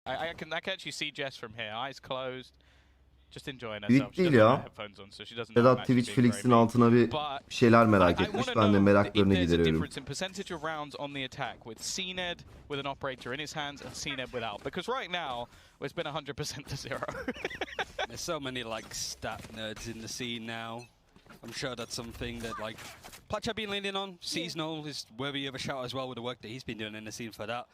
I can actually see Jess from here, eyes closed. Just enjoying herself. Büyük değil ya. Sedat Twitch Felix'in altına bir şeyler merak etmiş. Ben de meraklarını gideriyorum. Percentage of rounds on the attack with CNED with an operator in his hands and CNED without. Because right now it's been 100% to 0. There's so many like stat nerds in the scene now. I'm sure that's something that like Platch been leaning on. Seasonal is worthy of a shout as well with the work that he's been doing in the scene for that.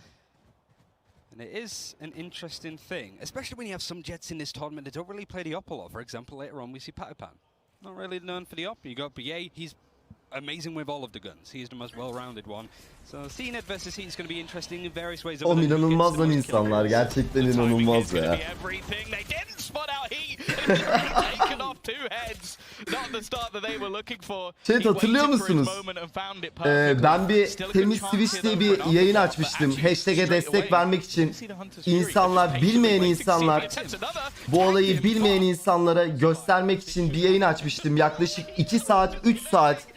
And it is an interesting thing, especially when you have some Jets in this tournament that don't really play the op a lot. For example, later on we see Patapan. Not really known for the op. You got BA, he's amazing with all of the guns. He is the most well-rounded one. So CNED versus Heat is going to be interesting in various ways. O inanılmaz lan insanlar. Gerçekten inanılmaz ya. Şey hatırlıyor musunuz? Ben bir temiz Twitch diye bir yayın açmıştım. Hashtag'e destek vermek için insanlar, bilmeyen insanlar, bu olayı bilmeyen insanlara göstermek için bir yayın açmıştım. Yaklaşık 2 saat, 3 saat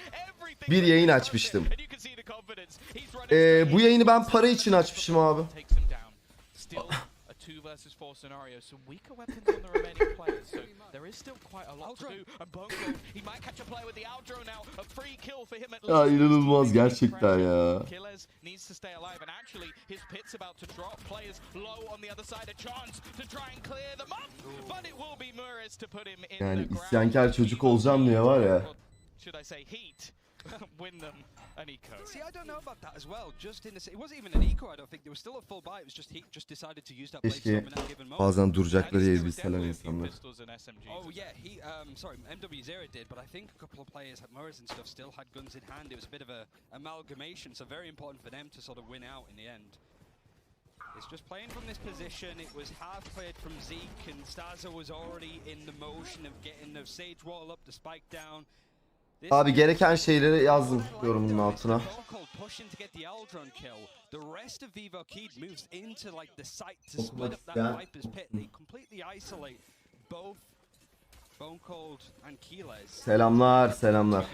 bir yayın açmıştım. Bu yayını ben para için açmışım abi. Ya inanılmaz gerçekten ya. Yani isyankar çocuk olacağım diye var ya. Win them an eco. See, I don't know about that as well. Just in the, it wasn't even an eco. I don't think there was still a full buy. It was just he just decided to use that blade storm in that given moment. Bazen duracakları yeri bilseler insanlar. Oh yeah, he sorry, MW0 did, but I think a couple of players had Murrays and stuff still had guns in hand. It was a bit of a amalgamation, so very important for them to sort of win out in the end. It's just playing from this position. It was half played from Zeke, and Stazo was already in the motion of getting the Sage wall up, the spike down. Abi gereken şeyleri yazdım yorumun altına. Selamlar, selamlar.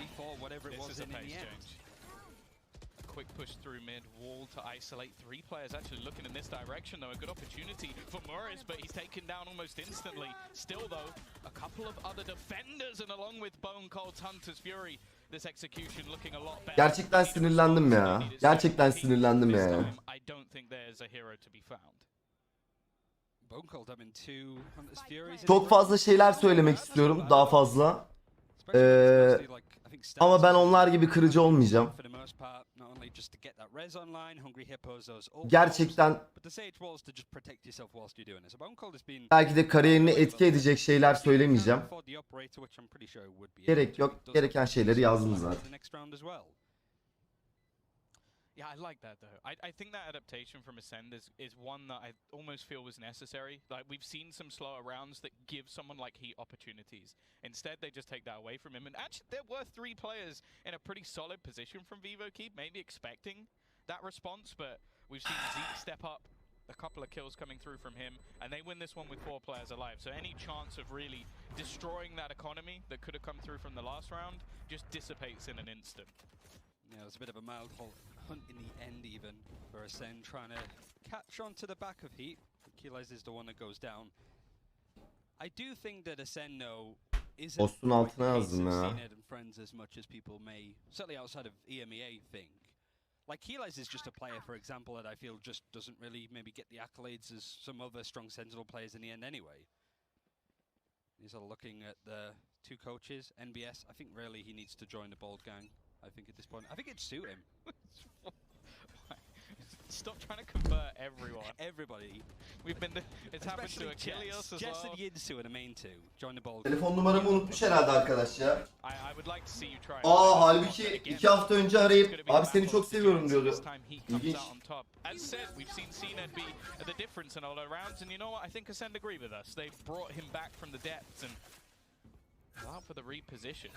Quick push through mid wall to isolate 3 players actually looking in this direction though. A good opportunity for Morris, but he's taken down almost instantly. Still though, a couple of other defenders and along with Bone Cold's Hunter's Fury, this execution looking a lot better. Gerçekten sinirlendim ya. Gerçekten sinirlendim ya. I don't think there's a hero to be found. Çok fazla şeyler söylemek istiyorum, daha fazla. Ama ben onlar gibi kırıcı olmayacağım. Gerçekten belki de kariyerini etki edecek şeyler söylemeyeceğim. Gerek yok. Gereken şeyleri yazdım zaten. Yeah, I like that though. I think that adaptation from Ascend is one that I almost feel was necessary. Like we've seen some slower rounds that give someone like Heat opportunities. Instead, they just take that away from him. And actually, there were 3 players in a pretty solid position from Vivokeep, maybe expecting that response, but we've seen Zeke step up. A couple of kills coming through from him, and they win this one with 4 players alive. So any chance of really destroying that economy that could have come through from the last round just dissipates in an instant. Yeah, it was a bit of a mild hunt in the end even for Ascend trying to catch on to the back of Heat. Kiles is the one that goes down. I do think that Ascend though isn't Postun altına yazdım ya. and friends as much as people may, certainly outside of EMEA think. Like Kiles is just a player, for example, that I feel just doesn't really maybe get the accolades as some other strong Sentinel players in the end anyway. He's looking at the 2 coaches, NBS. I think really he needs to join the Bold Gang. I think at this point, I think it'd suit him. Stop trying to convert everyone. Everybody. We've been. It's happened to Achilles as Jess well. and Yinsu are the main 2. Join the ball. Telefon numaramı unutmuş herhalde arkadaş ya. I would like to see you try. Halbuki 2 hafta önce arayıp abi seni çok seviyorum diyordu. İlginç. As said, we've seen CNED be the difference in all our rounds, and you know what? I think Ascend agree with us. They brought him back from the depths and out for the reposition.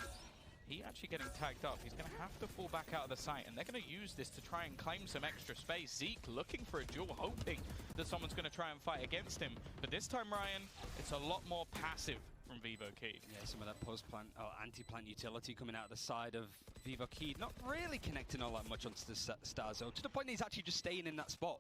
He actually getting tagged up. He's going to have to fall back out of the site, and they're going to use this to try and claim some extra space. Zeke looking for a duel, hoping that someone's going to try and fight against him. But this time, Ryan, it's a lot more passive from Vivokeep. Yeah, some of that post-plant, or anti-plant utility coming out of the side of Vivokeep. Not really connecting all that much onto the Starzo, to the point that he's actually just staying in that spot.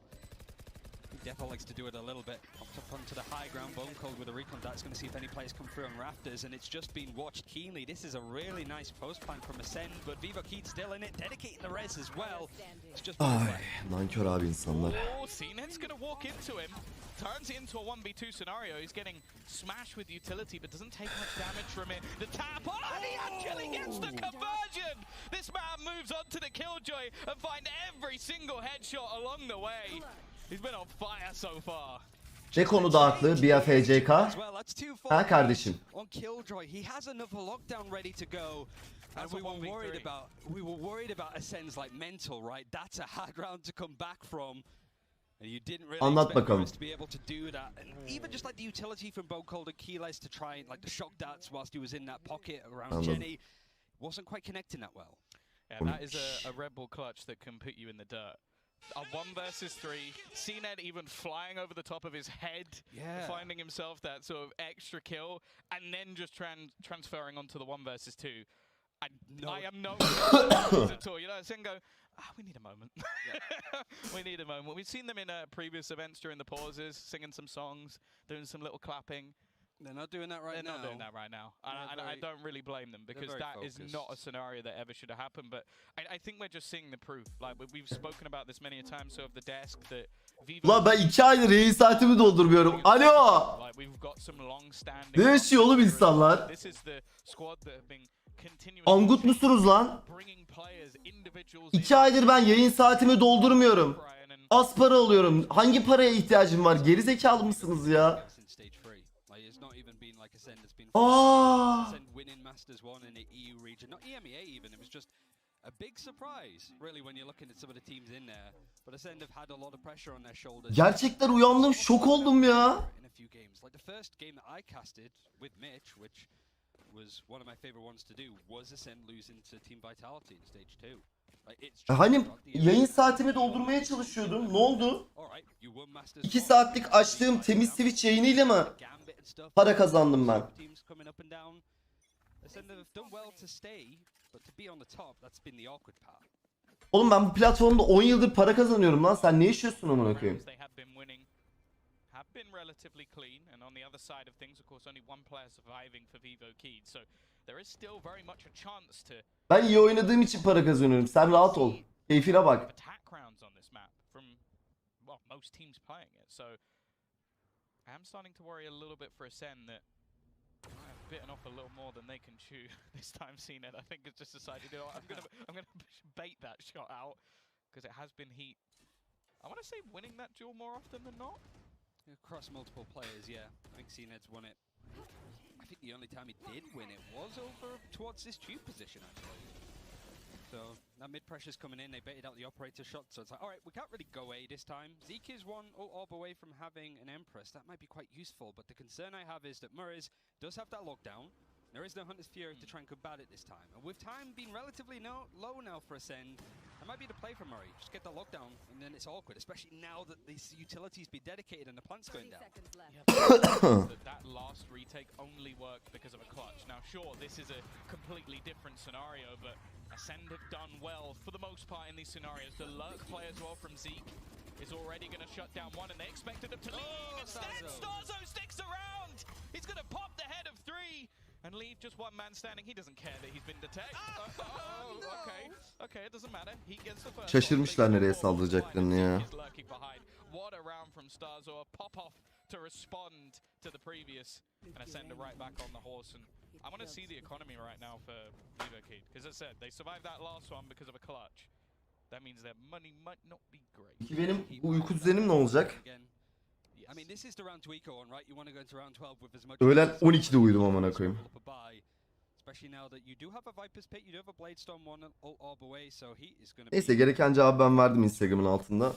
Defo likes to do it a little bit. Popped up onto the high ground, Bone Cold with a recon dart. It's going to see if any players come through on rafters, and it's just been watched keenly. This is a really nice post plan from Ascend, but Wtcn still in it, dedicating the res as well. It's just Ay, nankör abi insanlar. Oh, Cnet's going to walk into him. Turns it into a 1v2 scenario. He's getting smashed with utility, but doesn't take much damage from it. The tap, oh, and he actually gets the conversion! This man moves on to the killjoy and finds every single headshot along the way. He's been on fire so far. Ne konuda haklı? BFCK? Ha kardeşim. On Killjoy, he has another lockdown ready to go. And we were worried about Ascend's like mental, right? That's a hard round to come back from. And you didn't really expect us to be able to do that. And even just like the utility from Bone Cold and Keyless to try and like the shock darts whilst he was in that pocket around Jenny wasn't quite connecting that well. Yeah, that is a Red Bull clutch that can put you in the dirt. A 1 versus 3, Cnet even flying over the top of his head, finding himself that sort of extra kill, and then just transferring onto the 1 versus 2. I am no at all. You know, Sen go, we need a moment. We need a moment. We've seen them in previous events during the pauses, singing some songs, doing some little clapping. They're not doing that right now. They're not doing that right now. And I don't really blame them, because that is not a scenario that ever should have happened. But I think we're just seeing the proof. Like, we've spoken about this many a time, so of the desk that Ulan ben 2 aydır yayın saatimi doldurmuyorum. Alo! Ne yaşıyor oğlum insanlar? Angut musunuz lan? 2 aydır ben yayın saatimi doldurmuyorum. Az para alıyorum. Hangi paraya ihtiyacım var? Geri zekalı mısınız ya? A big surprise, really, when you're looking at some of the teams in there. But Ascend have had a lot of pressure on their shoulders. Gerçekten uyandım, şok oldum ya. In a few games, like the first game that I casted with Mitch, which was one of my favorite ones to do, was Ascend losing to Team Vitality in stage 2. Hani yayın saatimi doldurmaya çalışıyordum. Ne oldu? 2 saatlik açtığım temiz Twitch yayınıyla mı para kazandım ben? Oğlum ben bu platformda 10 yıldır para kazanıyorum lan. Sen ne yaşıyorsun amına koyayım? Ben iyi oynadığım için para kazanıyorum. Sen rahat ol. Keyfine bak. Bitten off a little more than they can chew this time. Cnet, I think, has just decided, you know, I'm gonna bait that shot out, because it has been heat. I want to say winning that duel more often than not. Across multiple players, yeah. I think Cnet's won it. I think the only time he did win it was over towards this tube position, actually. So now mid pressure's coming in. They baited out the operator shot, so it's like, all right, we can't really go A this time. Zeke is one orb away from having an Empress. That might be quite useful, but the concern I have is that Murray's does have that lockdown. There is no Hunter's Fury to try and combat it this time. And with time being relatively low now for Ascend, that might be the play for Murray. Just get the lockdown, and then it's awkward, especially now that these utilities be dedicated and the plant's going down. That last retake only worked because of a clutch. Now, sure, this is a completely different scenario, but Ascend have done well for the most part in these scenarios. The lurk play as well from Zeke is already going to shut down one, and they expected him to leave. Instead, Starzo sticks around. He's going to pop the head of 3 and leave just one man standing. He doesn't care that he's been detected. Okay, it doesn't matter. He gets the first. Şaşırmışlar nereye saldıracaklarını ya. What a round from Starzo. Pop off to respond to the previous, and I send it right back on the horse. And I want to see the economy right now for Wtcn, because as I said, they survived that last one because of a clutch. That means their money might not be great. Peki benim uyku düzenim ne olacak? Öğlen 12'de uyudum amına koyayım. Neyse, gereken cevabı ben verdim Instagram'ın altında.